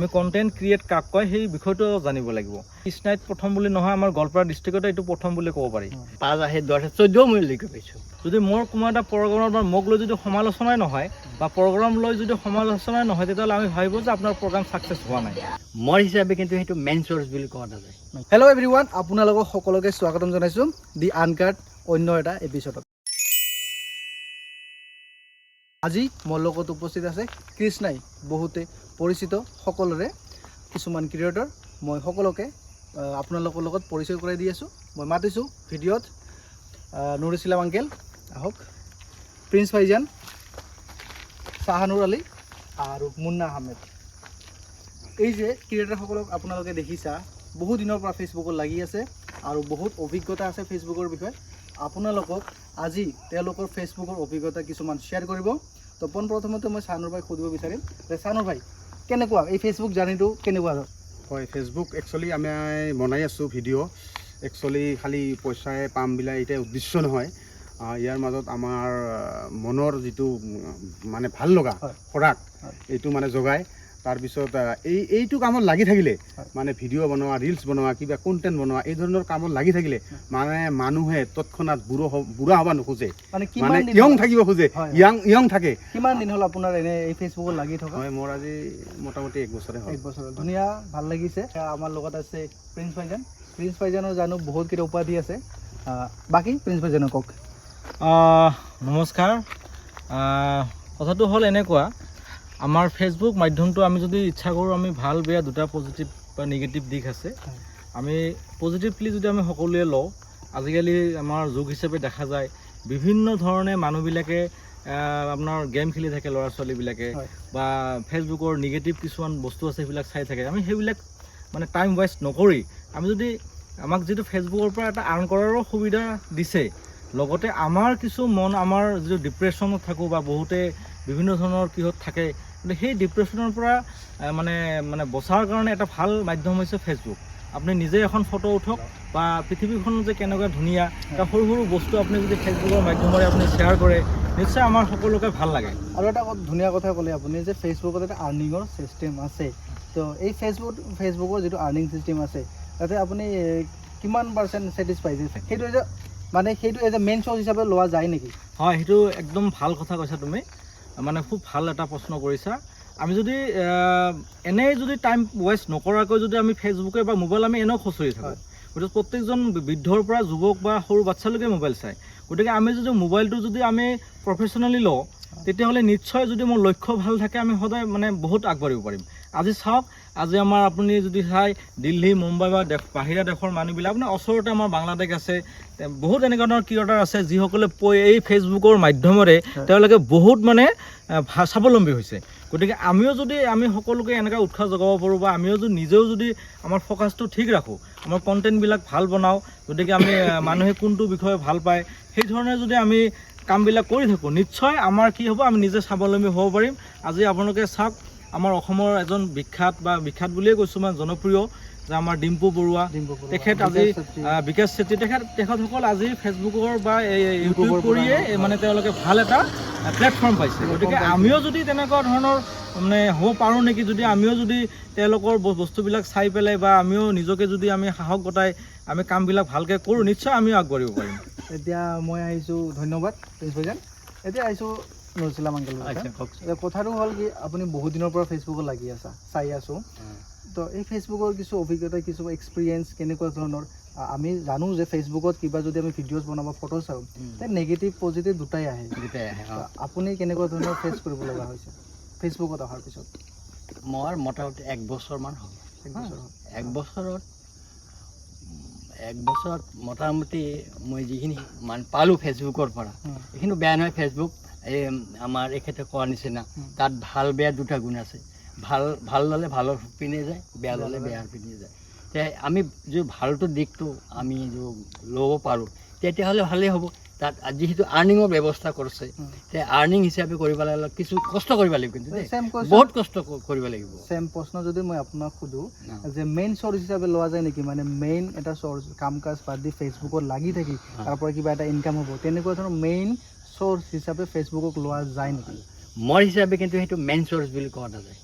আমি content create কাক কয় সেই বিষয়টো জানিব লাগিব। কৃষ্ণাইত প্ৰথম বুলি নহয়, আমাৰ গোৱালপাৰা ডিষ্ট্ৰিক্টতে এইটো প্ৰথম বুলি ক'ব পাৰি। 5 আহে 10 আহে 14 মই লিখি পাইছোঁ। যদি মোৰ কোনো এটা প্ৰগ্ৰামত বা মোক লৈ যদি সমালোচনাই নহয় বা প্ৰগ্ৰাম লৈ যদি সমালোচনাই নহয়, তেতিয়াহ'লে আমি ভাবিব যে আপোনাৰ প্ৰগ্ৰাম ছাকচেছ হোৱা নাই। মোৰ হিচাপে কিন্তু সেইটো মেইন চ'ৰ্চ বুলি কোৱা নাযায়। হেল্ল' এভৰিৱান, আপোনালোকক সকলোকে স্বাগতম জনাইছোঁ দি আনকাট অন্য এটা এপিছডত। আজি মোৰ লগত উপস্থিত আছে কৃষ্ণাই, বহুতে পৰিচিত সকলোৰে কিছুমান ক্ৰিয়েটৰ। মই সকলোকে আপোনালোকৰ লগত পৰিচয় কৰাই দি আছোঁ। মই মাতিছোঁ ভিডিঅ'ত নুৰ ইছলাম আংকেল, আহক, প্ৰিন্স ফাইজান, শাহানুৰ আলী আৰু মুন্না আহমেদ। এই যে ক্ৰিয়েটৰসকলক আপোনালোকে দেখিছা, বহু দিনৰ পৰা ফেচবুকত লাগি আছে আৰু বহুত অভিজ্ঞতা আছে ফেচবুকৰ বিষয়ে। আপোনালোকক আজি তেওঁলোকৰ ফেচবুকৰ অভিজ্ঞতা কিছুমান শ্বেয়াৰ কৰিব। তো পোনপ্ৰথমতে মই শাহানুৰ ভাইক সুধিব বিচাৰিম যে শাহানুৰ ভাই, কেনেকুৱা এই ফেচবুক জাৰ্নিটো কেনেকুৱা? হয়, ফেচবুক একচুৱেলি আমি বনাই আছোঁ ভিডিঅ'। একচুৱেলি খালি পইচাই পাম বিলাক এতিয়া উদ্দেশ্য নহয়। ইয়াৰ মাজত আমাৰ মনৰ যিটো মানে ভাল লগা খোৰাক, এইটো মানে জগায়। তাৰপিছত এইটো কামত লাগি থাকিলে, মানে ভিডিঅ' বনোৱা, ৰিলচ বনোৱা, কিবা কণ্টেণ্ট বনোৱা, এই ধৰণৰ কামত লাগি থাকিলে মানে মানুহে তৎক্ষণাৎ বুঢ়া হ'ব নোখোজে, মানে য়ং থাকিব খোজে, য়ং থাকে। কিমান দিন হ'ল আপোনাৰ এনে এই ফেচবুকত লাগি থকা? হয়, মোৰ আজি মোটামুটি 1 বছৰে হ'ল। 1 বছৰ। ধুনীয়া, ভাল লাগিছে। আমাৰ লগত আছে প্ৰিন্স ফাইজান। প্ৰিন্স ফাইজানৰ জানো বহুতকেইটা উপাধি আছে, বাকী প্ৰিন্স ফাইজানক কওক। নমস্কাৰ। কথাটো হ'ল এনেকুৱা, আমাৰ ফেচবুক মাধ্যমটো আমি যদি ইচ্ছা কৰোঁ, আমি ভাল বেয়া দুটা পজিটিভ বা নিগেটিভ দিশ আছে। আমি পজিটিভলি যদি আমি সকলোৱে লওঁ, আজিকালি আমাৰ যুগ হিচাপে দেখা যায় বিভিন্ন ধৰণে মানুহবিলাকে আপোনাৰ গেম খেলি থাকে, ল'ৰা ছোৱালীবিলাকে, বা ফেচবুকৰ নিগেটিভ কিছুমান বস্তু আছে সেইবিলাক চাই থাকে। আমি সেইবিলাক মানে টাইম ৱেষ্ট নকৰি, আমি যদি আমাক যিটো ফেচবুকৰ পৰা এটা আৰ্ণ কৰাৰো সুবিধা দিছে, লগতে আমাৰ কিছু আমাৰ যিটো ডিপ্ৰেশ্যনত থাকোঁ বা বহুতে বিভিন্ন ধৰণৰ কিহত থাকে, কিন্তু সেই ডিপ্ৰেশ্যনৰ পৰা মানে বচাৰ কাৰণে এটা ভাল মাধ্যম হৈছে ফেচবুক। আপুনি নিজে এখন ফটো উঠক বা পৃথিৱীখন যে কেনেকুৱা ধুনীয়া, এটা সৰু সৰু বস্তু আপুনি যদি ফেচবুকৰ মাধ্যমেৰে আপুনি শ্বেয়াৰ কৰে, নিশ্চয় আমাৰ সকলোকে ভাল লাগে। আৰু এটা ধুনীয়া কথা ক'লে আপুনি যে ফেচবুকত এটা আৰ্নিঙৰ ছিষ্টেম আছে। তো এই ফেচবুকৰ যিটো আৰ্নিং ছিষ্টেম আছে, তাতে আপুনি কিমান % ছেটিছফাইড? সেইটো যে মানে সেইটো এজ এ মেইন চ'ৰ্চ হিচাপে লোৱা যায় নেকি? হয়, সেইটো একদম ভাল কথা কৈছা তুমি, মানে খুব ভাল এটা প্ৰশ্ন কৰিছা। আমি যদি এনেই যদি টাইম ৱেষ্ট নকৰাকৈ যদি আমি ফেচবুকে বা মোবাইল আমি এনেও খুচৰি থাকোঁ, গতিকে প্ৰত্যেকজন বৃদ্ধৰ পৰা যুৱক বা সৰু বাচ্চালৈকে মোবাইল চায়। গতিকে আমি যদি মোবাইলটো যদি আমি প্ৰফেশ্যনেলি লওঁ, তেতিয়াহ'লে নিশ্চয় যদি মোৰ লক্ষ্য ভাল থাকে, আমি সদায় মানে বহুত আগবাঢ়িব পাৰিম। আজি চাওক, আজি আমাৰ আপুনি যদি চাই দিল্লী, মুম্বাই বা বাহিৰা দেশৰ মানুহবিলাক, আপোনাৰ ওচৰতে আমাৰ বাংলাদেশ আছে, বহুত এনেকুৱা ধৰণৰ ক্ৰিয়েটৰ আছে যিসকলে এই ফেচবুকৰ মাধ্যমেৰে তেওঁলোকে বহুত মানে স্বাৱলম্বী হৈছে। গতিকে আমিও যদি আমি সকলোকে এনেকৈ উৎসাহ যোগাব পাৰোঁ বা আমিও যদি নিজেও যদি আমাৰ ফ'কাছটো ঠিক ৰাখোঁ, আমাৰ কণ্টেণ্টবিলাক ভাল বনাওঁ, গতিকে আমি মানুহে কোনটো বিষয়ে ভাল পায় সেই ধৰণে যদি আমি কামবিলাক কৰি থাকোঁ, নিশ্চয় আমাৰ কি হ'ব, আমি নিজে স্বাৱলম্বী হ'ব পাৰিম। আজি আপোনালোকে চাওক, আমাৰ অসমৰ এজন বিখ্যাত বুলিয়ে কৈছোঁ মই, জনপ্ৰিয় যে আমাৰ ডিম্পু বৰুৱা, তেখেত আজি বিকাশ চেত্ৰী, তেখেতসকল আজি ফেচবুকৰ বা ইউটিউব কৰিয়ে মানে তেওঁলোকে ভাল এটা প্লেটফৰ্ম পাইছে। গতিকে আমিও যদি তেনেকুৱা ধৰণৰ মানে হ'ব পাৰোঁ নেকি, যদি আমিও যদি তেওঁলোকৰ বস্তুবিলাক চাই পেলাই বা আমিও নিজকে যদি আমি সাহস গোটাই আমি কামবিলাক ভালকৈ কৰোঁ, নিশ্চয় আমিও আগবাঢ়িব পাৰিম। এতিয়া মই আহিছোঁ, ধন্যবাদ প্ৰিন্স ফাইজান। এতিয়া আহিছোঁ নুৰ ইছলাম আংকেল। কথাটো হ'ল কি, আপুনি বহুত দিনৰ পৰা ফেচবুকত লাগি চাই আছোঁ। তো এই ফেচবুকৰ কিছু অভিজ্ঞতা, কিছু এক্সপিৰিয়েঞ্চ কেনেকুৱা ধৰণৰ? আমি জানো যে ফেচবুকত কিবা যদি আমি ভিডিঅ'জ বনাব, ফটো চাওঁ, তে নেগেটিভ পজিটিভ দুটাই আহে। আপুনি কেনেকুৱা ধৰণৰ ফেচ কৰিব লগা হৈছে ফেচবুকত অহাৰ পিছত? মোৰ মোটামুটি 1 বছৰমান হ'ল। 1 বছৰত মোটামুটি মই যিখিনি পালোঁ ফেচবুকৰ পৰা, এইখিনি বেয়া নহয়। ফেচবুক এই আমাৰ এখেতে কোৱাৰ নিচিনা, তাত ভাল বেয়া দুটা গুণ আছে। ভাল ল'লে ভালৰ পিনে যায়, বেয়া ল'লে বেয়াৰ পিনে যায়। তে আমি যদি ভালটো দিশটো আমি ল'ব পাৰোঁ, তেতিয়াহ'লে ভালেই হ'ব। তাত যিহেতু আৰ্নিঙৰ ব্যৱস্থা কৰিছে, তে আৰ্নিং হিচাপে কৰিব লাগিলে কিছু কষ্ট কৰিব লাগিব, কিন্তু বহুত কষ্ট কৰিব লাগিব। চেম প্ৰশ্ন যদি মই আপোনাক সোধোঁ যে মেইন চ'ৰ্চ হিচাপে লোৱা যায় নেকি, মানে মেইন এটা চ'ৰ্চ, কাম কাজ বাদ দি ফেচবুকত লাগি থাকি তাৰ পৰা কিবা এটা ইনকাম হ'ব, তেনেকুৱা ধৰণৰ মেইন চ'ৰ্চ হিচাপে ফেচবুকক লোৱা যায় নেকি? মোৰ হিচাপে কিন্তু সেইটো মেইন চ'ৰ্চ বুলি কোৱা নাযায়।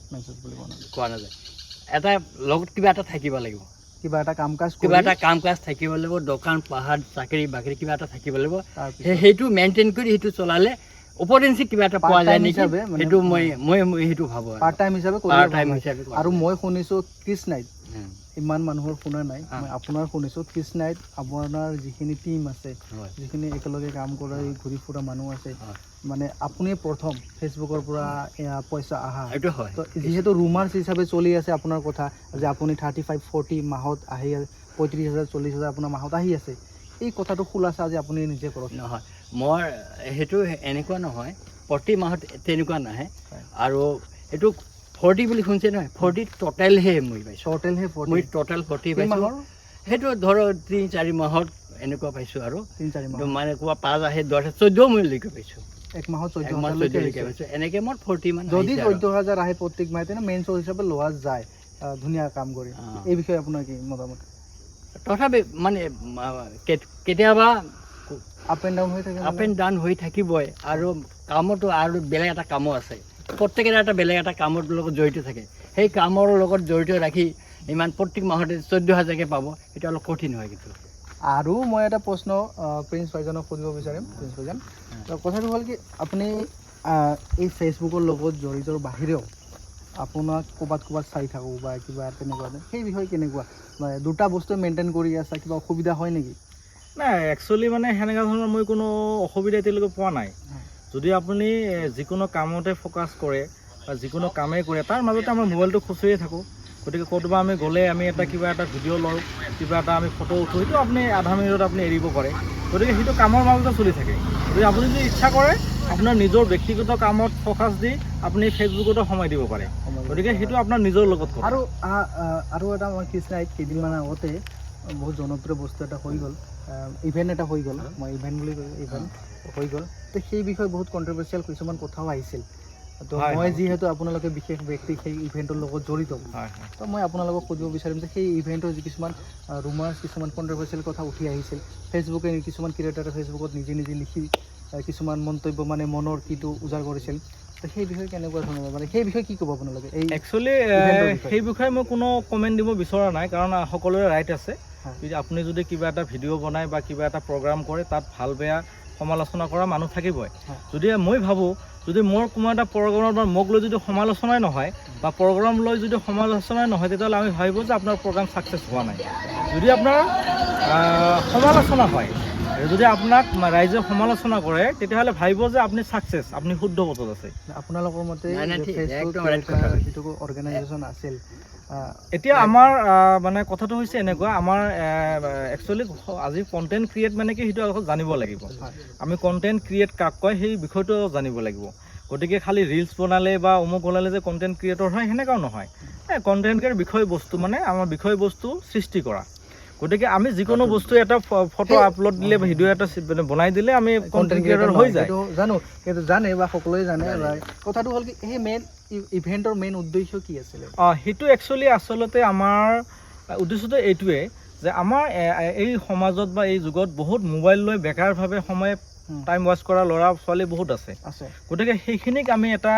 এটা লগত কিবা এটা থাকিব লাগিব, কিবা এটা কাম কাজ কিবা এটা কাম কাজ থাকিব লাগিব, দোকান পাহাৰ চাকৰি বাকৰি কিবা এটা থাকিব লাগিব। তাৰপিছত সেইটো মেইনটেইন কৰি সেইটো চলালে উপৰেঞ্চি কিবা এটা পোৱা যায় নেকি, হিচাপে মানে সেইটো মই সেইটো ভাবোঁ পাৰ্ট টাইম হিচাপে কৰিব পাৰ্ট টাইম পাৰে। হিচাপে আৰু মই শুনিছোঁ কৃষ্ণাইত উম, ইমান মানুহৰ শুনা নাই, অ। মই আপোনাৰ শুনিছোঁ কৃষ্ণাইত আপোনাৰ যিখিনি টিম আছে, হয়, যিখিনি একেলগে কাম কৰা ঘূৰি ফুৰা মানুহ আছে, হয়। মানে আপুনি প্ৰথম ফেচবুকৰ পৰা পইচা আহা। এইটো হয়। তো যিহেতু ৰুমাৰ্ছ হিচাপে চলি আছে আপোনাৰ কথা যে আপুনি 35-40 মাহত আহি 35,000 40,000 আপোনাৰ মাহত আহি আছে, এই কথাটো খোলাচা যে আপুনি নিজে কৰক। নহয়, মই সেইটো এনেকুৱা নহয়, প্ৰতি মাহত তেনেকুৱা নাহে। হয়। আৰু এইটো 40 বুলি শুনিছে নহয়, 40 ট'টেলহে মই পাইছোঁ। ট'টেলহে মই 40 ট'টেল 40 কেই পাইছোঁ। মাহৰ সেইটো ধৰক 3-4 মাহত এনেকুৱা পাইছোঁ আৰু 3-4 মাহ মানে ক'ৰবা 5 আহে 10 আহে 14 মই লৈকে পাইছোঁ, এক মাহত 1 মাহ 14,000 14 লৈকে পাইছোঁ। এনেকৈ মোৰ 40 মান যদি আহিছে আৰু। 14,000 আহে প্ৰত্যেক মাহে তেনে মেইন চ'ৰ্চ হিচাপে লোৱা যায়, ধুনীয়া কাম কৰি। অ। এই বিষয়ে আপোনাৰ কি মতামত? তথাপি মানে কেতিয়াবা আপ এণ্ড ডাউন হৈ থাকে আপ এণ্ড ডাউন হৈ থাকিবই, আৰু কামতো আৰু বেলেগ এটা কামো আছে, প্ৰত্যেকেৰে এটা বেলেগ এটা কামৰ লগত জড়িত থাকে। সেই কামৰ লগত জড়িত ৰাখি ইমান প্ৰত্যেক মাহতে 14,000কৈ পাব, সেইটো অলপ কঠিন হয় কিন্তু। আৰু মই এটা প্ৰশ্ন প্ৰিন্স ভাইজানক সুধিব বিচাৰিম। প্ৰিন্স ভাইজান, তো কথাটো হ'ল কি আপুনি এই ফেচবুকৰ লগত জড়িতৰ বাহিৰেও আপোনাক ক'ৰবাত চাই থাকোঁ বা কিবা তেনেকুৱা, সেই বিষয়ে কেনেকুৱা? মানে দুটা বস্তু মেইনটেইন কৰি আছা, কিবা অসুবিধা হয় নেকি? নাই, একচুৱেলি মানে সেনেকুৱা ধৰণৰ মই কোনো অসুবিধা এতিয়ালৈকে পোৱা নাই। হয়। যদি আপুনি যিকোনো কামতে ফ'কাছ কৰে বা যিকোনো কামেই কৰে, তাৰ মাজতে আমাৰ মোবাইলটো খুচৰিয়ে থাকোঁ। গতিকে ক'ৰবাত আমি গ'লে আমি কিবা এটা ভিডিঅ' লওঁ, কিবা এটা আমি ফটো উঠোঁ, সেইটো আপুনি আধা মিনিটত আপুনি এৰিব পাৰে। গতিকে সেইটো কামৰ মাজতে চলি থাকে। গতিকে আপুনি যদি ইচ্ছা কৰে আপোনাৰ নিজৰ ব্যক্তিগত কামত ফ'কাছ দি আপুনি ফেচবুকতো সময় দিব পাৰে। গতিকে সেইটো আপোনাৰ নিজৰ লগত কথা। আৰু এটা আমাৰ কৃষ্ণাইত কেইদিনমান আগতে বহুত জনপ্ৰিয় বস্তু এটা হৈ গ'ল, ইভেণ্ট এটা হৈ গ'ল, মই ইভেণ্ট বুলি কৈছোঁ, ইভেণ্ট হৈ গ'ল। তো সেই বিষয়ে বহুত কণ্ট্ৰভাৰ্চিয়েল কিছুমান কথাও আহিছিল। তো হয়, মই হয়। যিহেতু আপোনালোকে বিশেষ ব্যক্তি সেই ইভেণ্টৰ লগত জড়িত, হয়, তো মই আপোনালোকক সুধিব বিচাৰিম যে সেই ইভেণ্টৰ যি কিছুমান ৰুমাৰ্ছ, কিছুমান কণ্ট্ৰভাৰ্চিয়েল কথা উঠি আহিছিল, ফেচবুকে কিছুমান ক্ৰিয়েটাৰে ফেচবুকত নিজে লিখি কিছুমান মন্তব্য মানে মনৰ কিটো উজাৰ কৰিছিল, তো সেই বিষয়ে কেনেকুৱা ধৰণৰ, মানে সেই বিষয়ে কি ক'ব আপোনালোকে? এই একচুৱেলি ইভেণ্টৰ বিষয়ে। সেই বিষয়ে মই কোনো কমেণ্ট দিব বিচৰা নাই, কাৰণ সকলোৰে ৰাইট আছে। হয়। আপুনি যদি কিবা এটা ভিডিঅ' বনায় বা কিবা এটা প্ৰগ্ৰাম কৰে, তাত ভাল বেয়া সমালোচনা কৰা মানুহ থাকিবই। হয়। যদি মই ভাবোঁ যদি মোৰ কোনো এটা প্ৰগ্ৰামত বা মোক লৈ যদি সমালোচনাই নহয় বা প্ৰগ্ৰাম লৈ যদি সমালোচনাই নহয়, তেতিয়াহ'লে আমি ভাবিব যে আপোনাৰ প্ৰগ্ৰাম ছাকচেছ হোৱা নাই। যদি আপোনাৰ সমালোচনা হয়, যদি আপোনাক ৰাইজে সমালোচনা কৰে, তেতিয়াহ'লে ভাবিব যে আপুনি ছাকচেছ, আপুনি শুদ্ধ পথত আছে। আপোনালোকৰ মতে নাই, নাই, ঠিক, ফেচবুক একদম right কথা কৈছে। যিটো অৰ্গেনাইজেশ্যন আছিল, এতিয়া আমাৰ মানে কথাটো হৈছে এনেকুৱা, আমাৰ একচুৱেলি আজি কণ্টেণ্ট ক্ৰিয়েট মানে কি সেইটো আগত জানিব লাগিব। আমি কণ্টেণ্ট ক্ৰিয়েট কাক কয় সেই বিষয়টো জানিব লাগিব। গতিকে খালি ৰিলছ বনালে বা অমুক বনালে যে কণ্টেণ্ট ক্ৰিয়েটৰ হয়, সেনেকুৱাও নহয়। কণ্টেণ্ট বিষয়বস্তু মানে আমাৰ বিষয়বস্তু সৃষ্টি কৰা। গতিকে আমি যিকোনো বস্তু এটা ফটো আপলোড দিলে বা ভিডিঅ' এটা বনাই দিলে আমি কণ্টেণ্ট ক্ৰিয়েটৰ হৈ যায়। জানো, সেইটো জানে বা সকলোৱে জানে। কথাটো হ'ল কি সেই মেইন ইভেণ্টৰ মেইন উদ্দেশ্য কি আছিলে? সেইটো আচলতে আমাৰ উদ্দেশ্যটো এইটোৱে যে আমাৰ এই সমাজত বা এই যুগত বহুত মোবাইল লৈ বেকাৰভাৱে সময় টাইম ৱেষ্ট কৰা ল'ৰা ছোৱালী বহুত আছে। গতিকে সেইখিনিক আমি এটা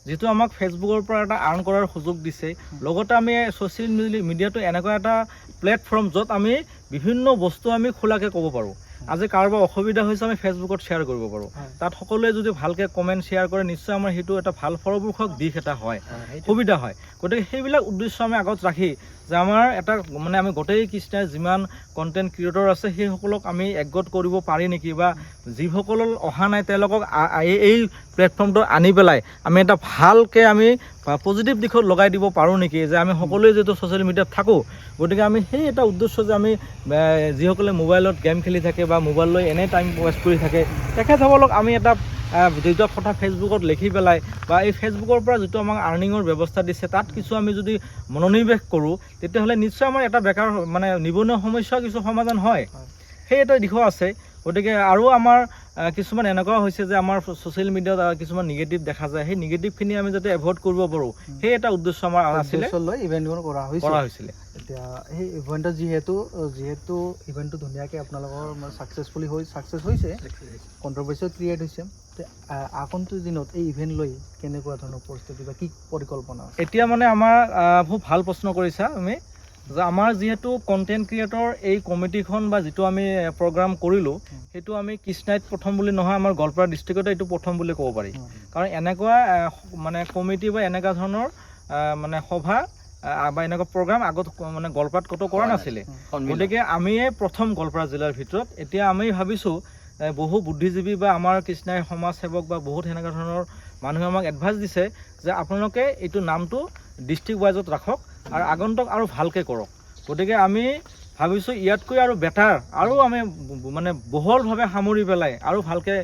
যিটো আমাক ফেচবুকৰ পৰা এটা আৰ্ণ কৰাৰ সুযোগ দিছে, লগতে আমি ছ'চিয়েল মিডিয়াটো এনেকুৱা এটা প্লেটফৰ্ম য'ত আমি বিভিন্ন বস্তু আমি খোলাকৈ ক'ব পাৰোঁ। আজি কাৰোবাৰ অসুবিধা হৈছে আমি ফেচবুকত শ্বেয়াৰ কৰিব পাৰোঁ। তাত সকলোৱে যদি ভালকৈ কমেণ্ট শ্বেয়াৰ কৰে, নিশ্চয় আমাৰ সেইটো এটা ভাল ফলপ্ৰসূ দিশ এটা হয়, সুবিধা হয়। গতিকে সেইবিলাক উদ্দেশ্য আমি আগত ৰাখি যে আমাৰ এটা মানে আমি গোটেই কৃষ্ণাই যিমান কণ্টেণ্ট ক্ৰিয়েটৰ আছে সেইসকলক আমি একগোট কৰিব পাৰি নেকি, বা যিসকল অহা নাই তেওঁলোকক এই প্লেটফৰ্মটো আনি পেলাই আমি এটা ভালকৈ আমি পজিটিভ দিশত লগাই দিব পাৰোঁ নেকি, যে আমি সকলোৱে যিহেতু ছ'চিয়েল মিডিয়াত থাকোঁ, গতিকে আমি সেই এটা উদ্দেশ্য যে আমি যিসকলে মোবাইলত গেম খেলি থাকে বা মোবাইল লৈ এনেই টাইম ৱেষ্ট কৰি থাকে, তেখেতসকলক আমি এটা যিটো কথা ফেচবুকত লিখি পেলাই বা এই ফেচবুকৰ পৰা যিটো আমাক আৰ্নিঙৰ ব্যৱস্থা দিছে, তাত কিছু আমি যদি মনোনিৱেশ কৰোঁ, তেতিয়াহ'লে নিশ্চয় আমাৰ এটা বেকাৰ মানে নিবনুৱা সমস্যা কিছু সমাধান হয়। সেই এটা দিশো আছে। গতিকে আৰু আমাৰ কিছুমান এনেকুৱা হৈছে যে আমাৰ ছ'চিয়েল মিডিয়াত কিছুমান নিগেটিভ দেখা যায়, সেই নিগেটিভখিনি আমি যাতে এভইড কৰিব পাৰোঁ, সেই এটা উদ্দেশ্য আমাৰ আছিলে, লৈ ইভেণ্টখন কৰা হৈছিলে। এতিয়া সেই ইভেণ্টত যিহেতু ইভেণ্টটো ধুনীয়াকৈ আপোনালোকৰ ছাকচেছ হৈছে, কণ্ট্ৰভাৰ্চিও ক্ৰিয়েট হৈছে, আগন্তুক দিনত এই ইভেণ্ট লৈ কেনেকুৱা ধৰণৰ পৰিস্থিতি বা কি পৰিকল্পনা? এতিয়া মানে আমাৰ খুব ভাল প্ৰশ্ন কৰিছা তুমি, যে আমাৰ যিহেতু কণ্টেণ্ট ক্ৰিয়েটৰ এই কমিটিখন বা যিটো আমি প্ৰগ্ৰাম কৰিলোঁ, সেইটো আমি কৃষ্ণাইত প্ৰথম বুলি নহয়, আমাৰ গোৱালপাৰা ডিষ্ট্ৰিক্টতে এইটো প্ৰথম বুলি ক'ব পাৰি। কাৰণ এনেকুৱা মানে কমিটি বা এনেকুৱা ধৰণৰ মানে সভা বা এনেকুৱা প্ৰগ্ৰাম আগত মানে গোৱালপাৰাত ক'তো কৰা নাছিলে। গতিকে আমিয়ে প্ৰথম গোৱালপাৰা জিলাৰ ভিতৰত। এতিয়া আমি ভাবিছোঁ বহু বুদ্ধিজীৱী বা আমাৰ কৃষ্ণাই সমাজ সেৱক বা বহুত সেনেকুৱা ধৰণৰ মানুহে আমাক এডভাইচ দিছে যে আপোনালোকে এইটো নামটো ডিষ্ট্ৰিক্ট ৱাইজত ৰাখক আৰু আগন্তুক আৰু ভালকৈ কৰক। গতিকে আমি ভাবিছোঁ ইয়াতকৈ আৰু বেটাৰ আৰু আমি মানে বহলভাৱে সামৰি পেলাই আৰু ভালকৈ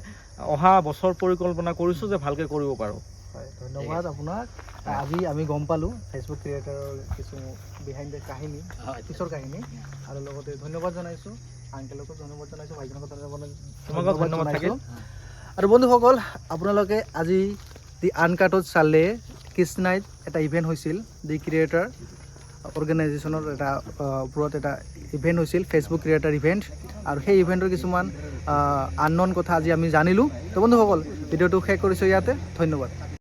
অহা বছৰ পৰিকল্পনা কৰিছোঁ যে ভালকৈ কৰিব পাৰোঁ। হয়, ধন্যবাদ আপোনাক। আজি আমি গম পালোঁ ফেচবুক ক্ৰিয়েটৰৰ কিছু বিহাইণ্ড দ্য কাহিনী, পিছৰ কাহিনী, আৰু লগতে ধন্যবাদ জনাইছোঁ আংকেলকো, ধন্যবাদ জনাইছোঁ ভাইজনকো, ধন্যবাদ জনাইছোঁ। আৰু বন্ধুসকল, আপোনালোকে আজি দি আনকাটত চালে কৃষ্ণাইত এটা ইভেণ্ট হৈছিল, দি ক্ৰিয়েটাৰ অৰ্গেনাইজেশ্যনৰ এটা ওপৰত এটা ইভেণ্ট হৈছিল, ফেচবুক ক্ৰিয়েটাৰ ইভেণ্ট, আৰু সেই ইভেণ্টৰ কিছুমান আনন'ন কথা আজি আমি জানিলোঁ। তো বন্ধুসকল, ভিডিঅ'টো শেষ কৰিছোঁ ইয়াতে, ধন্যবাদ।